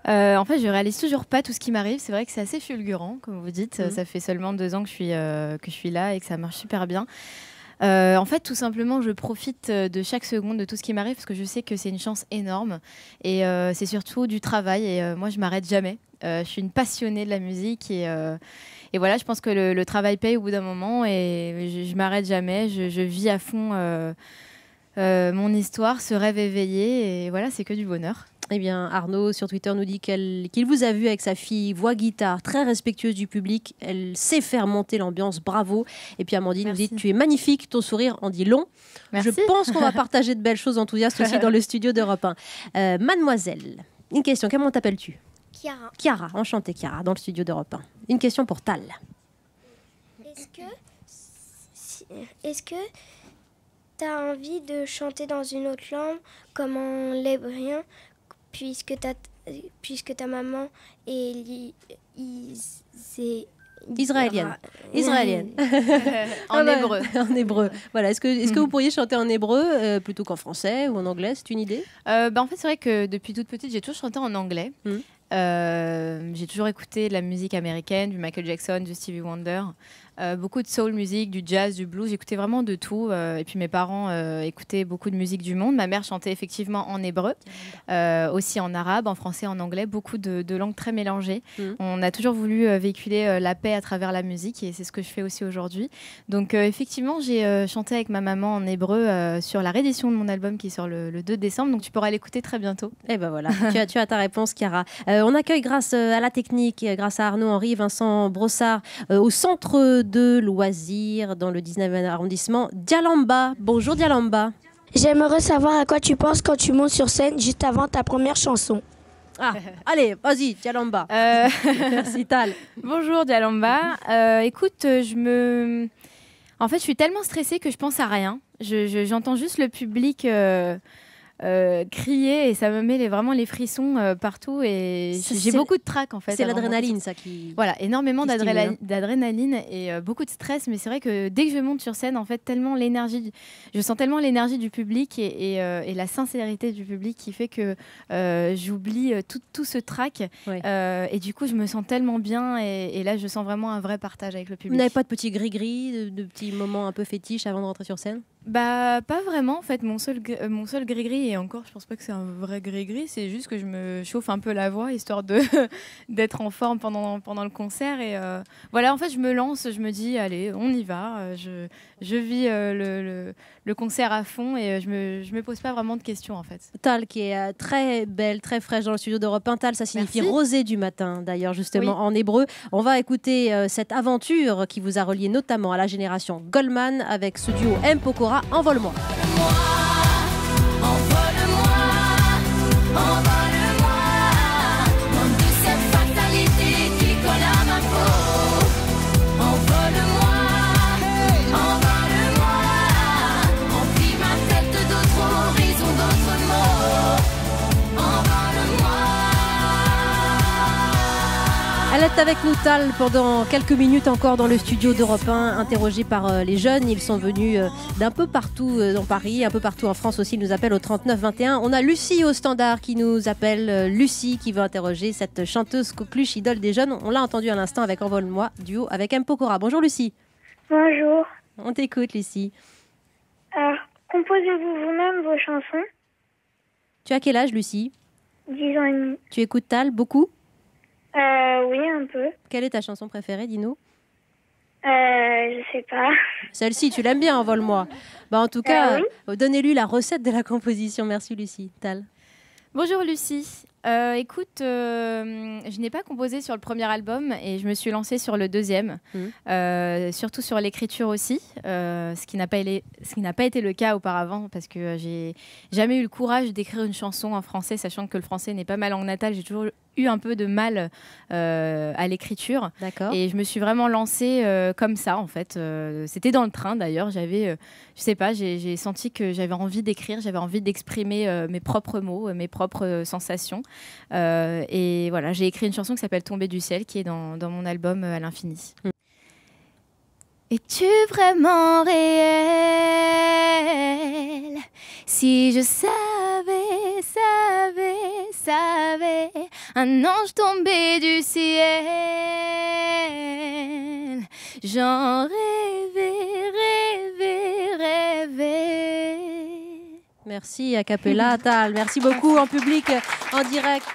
En fait, je réalise toujours pas tout ce qui m'arrive. C'est vrai que c'est assez fulgurant, comme vous dites. Ça fait seulement 2 ans que je suis là et que ça marche super bien. En fait, tout simplement, je profite de chaque seconde de tout ce qui m'arrive parce que je sais que c'est une chance énorme et c'est surtout du travail et moi, je m'arrête jamais. Je suis une passionnée de la musique et voilà, je pense que le travail paye au bout d'un moment et je m'arrête jamais. Je vis à fond mon histoire, ce rêve éveillé et voilà, c'est que du bonheur. Eh bien, Arnaud, sur Twitter, nous dit qu'il vous a vu avec sa fille, voix guitare, très respectueuse du public. Elle sait faire monter l'ambiance, bravo. Et puis Amandine nous dit, tu es magnifique, ton sourire en dit long. Merci. Je pense qu'on va partager de belles choses enthousiastes aussi dans le studio d'Europe 1. Mademoiselle, une question, comment t'appelles-tu? Chiara. Chiara, enchantée Chiara, dans le studio d'Europe 1. Une question pour Tal. Est-ce que tu as envie de chanter dans une autre langue, comme en hébreu, puisque ta maman est israélienne. En hébreu. En hébreu. Voilà. Est-ce que vous pourriez chanter en hébreu plutôt qu'en français ou en anglais? C'est une idée? En fait, c'est vrai que depuis toute petite, j'ai toujours chanté en anglais. J'ai toujours écouté de la musique américaine, du Michael Jackson, du Stevie Wonder. Beaucoup de soul music, du jazz, du blues, j'écoutais vraiment de tout. Et puis mes parents écoutaient beaucoup de musique du monde. Ma mère chantait effectivement en hébreu, aussi en arabe, en français, en anglais, beaucoup de langues très mélangées. On a toujours voulu véhiculer la paix à travers la musique et c'est ce que je fais aussi aujourd'hui. Donc effectivement, j'ai chanté avec ma maman en hébreu sur la réédition de mon album qui sort le 2 décembre. Donc tu pourras l'écouter très bientôt. Et ben voilà, tu as ta réponse, Chiara. On accueille grâce à la technique, grâce à Arnaud-Henri, Vincent Brossard, au centre de loisirs dans le 19e arrondissement, Dialamba. Bonjour Dialamba. J'aimerais savoir à quoi tu penses quand tu montes sur scène juste avant ta première chanson. Ah, allez, vas-y, Dialamba. Merci Tal. Bonjour Dialamba. Écoute, en fait, je suis tellement stressée que je pense à rien. J'entends juste le public crier et ça me met vraiment les frissons partout et j'ai beaucoup de trac en fait. C'est l'adrénaline ça qui... Voilà, énormément d'adrénaline et beaucoup de stress, mais c'est vrai que dès que je monte sur scène, en fait, je sens tellement l'énergie du public et la sincérité du public qui fait que j'oublie tout ce trac et du coup je me sens tellement bien et là je sens vraiment un vrai partage avec le public. Vous n'avez pas de petits gris-gris, de petits moments un peu fétiches avant de rentrer sur scène? Bah pas vraiment en fait, mon seul gris-gris et encore je pense pas que c'est un vrai gris-gris, c'est juste que je me chauffe un peu la voix histoire d'être en forme pendant le concert et voilà en fait je me lance, je me dis allez on y va, je vis le concert à fond et je me pose pas vraiment de questions en fait. Tal qui est très belle, très fraîche dans le studio d'Europe 1. Tal ça signifie rosée du matin d'ailleurs justement en hébreu. On va écouter cette aventure qui vous a relié notamment à la génération Goldman avec ce duo M. Pokora. Envole-moi. Elle est avec nous, Tal, pendant quelques minutes encore dans le studio d'Europe 1, interrogée par les jeunes. Ils sont venus d'un peu partout dans Paris, un peu partout en France aussi. Ils nous appellent au 3921. On a Lucie au standard qui nous appelle. Lucie qui veut interroger cette chanteuse coqueluche idole des jeunes. On l'a entendu à l'instant avec Envole-moi, duo avec M. Pokora. Bonjour Lucie. Bonjour. On t'écoute Lucie. Alors, composez-vous vous-même vos chansons? Tu as quel âge Lucie? 10 ans et demi. Tu écoutes Tal beaucoup? Oui, un peu. Quelle est ta chanson préférée, dis-nous? Je sais pas. Celle-ci, tu l'aimes bien, Envole-moi. En tout cas, donnez-lui la recette de la composition. Merci Lucie. Tal. Bonjour Lucie. Écoute, je n'ai pas composé sur le premier album et je me suis lancée sur le deuxième, surtout sur l'écriture aussi, ce qui n'a pas été le cas auparavant parce que j'ai jamais eu le courage d'écrire une chanson en français, sachant que le français n'est pas ma langue natale. J'ai toujours eu un peu de mal à l'écriture. D'accord. Et je me suis vraiment lancée comme ça en fait. C'était dans le train d'ailleurs. Je sais pas, j'ai senti que j'avais envie d'écrire, j'avais envie d'exprimer mes propres mots, mes propres sensations. Et voilà, j'ai écrit une chanson qui s'appelle Tomber du ciel, qui est dans mon album À l'infini. Es-tu vraiment réel? Si je savais, un ange tombé du ciel, j'en rêvais. Merci a cappella, Tal. Merci beaucoup en public, en direct.